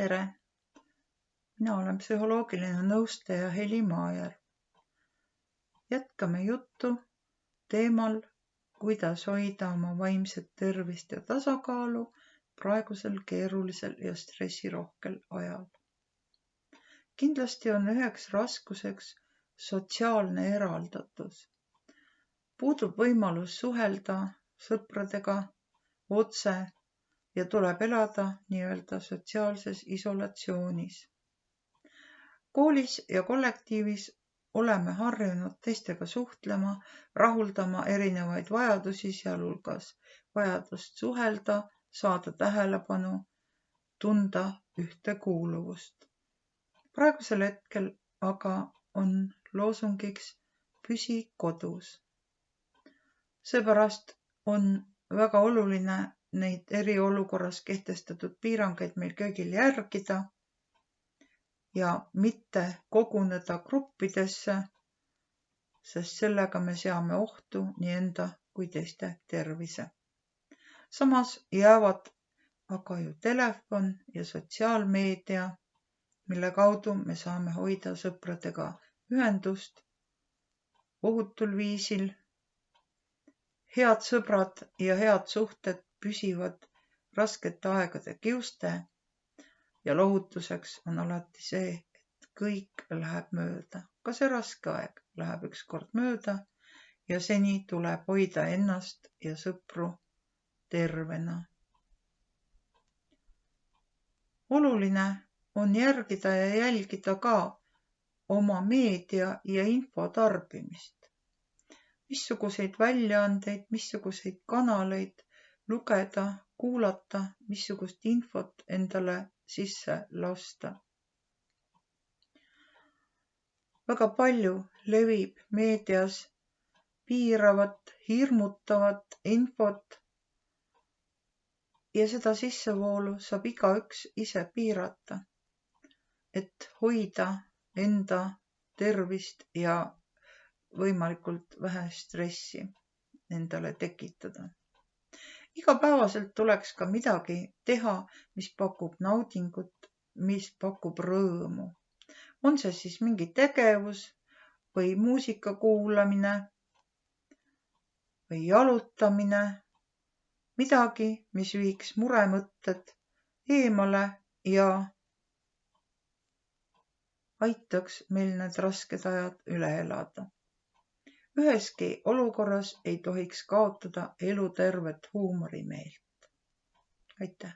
Tere! Mina olen psühholoogiline nõustaja Heli Maajärv. Jätkame juttu teemal, kuidas hoida oma vaimset tervist ja tasakaalu praegusel keerulisel ja stressirohkel ajal. Kindlasti on üheks raskuseks sotsiaalne eraldatus. Puudub võimalus suhelda sõpradega otse ja tuleb elada nii-öelda sotsiaalses isolatsioonis. Koolis ja kollektiivis oleme harjunud teistega suhtlema, rahuldama erinevaid vajadusi, sealhulgas vajadust suhelda, saada tähelepanu, tunda ühtekuuluvust. Praegusel hetkel aga on loosungiks püsi kodus. Seepärast on väga oluline neid eriolukorras kehtestatud piirangeid meil kõigil järgida ja mitte koguneda gruppidesse, sest sellega me seame ohtu nii enda kui teiste tervise. Samas jäävad aga ju telefon ja sotsiaalmeedia, mille kaudu me saame hoida sõpradega ühendust ohutul viisil. Head sõbrad ja head suhted püsivad raskete aegade kiuste ja lohutuseks on alati see, et kõik läheb mööda. Ka see raske aeg läheb ükskord mööda ja seni tuleb hoida ennast ja sõpru tervena. Oluline on järgida ja jälgida ka oma meedia ja info tarbimist. Missuguseid väljaandeid, missuguseid kanaleid lugeda, kuulata, missugust infot endale sisse lasta. Väga palju levib meedias piiravat, hirmutavat infot ja seda sissevoolu saab igaüks ise piirata, et hoida enda tervist ja võimalikult vähe stressi endale tekitada. Igapäevaselt tuleks ka midagi teha, mis pakub naudingut, mis pakub rõõmu. On see siis mingi tegevus või muusika kuulamine või jalutamine, midagi, mis viiks muremõtted eemale ja aitaks meil need rasked ajad üle elada. Üheski olukorras ei tohiks kaotada elutervet huumorimeelt. Aitäh!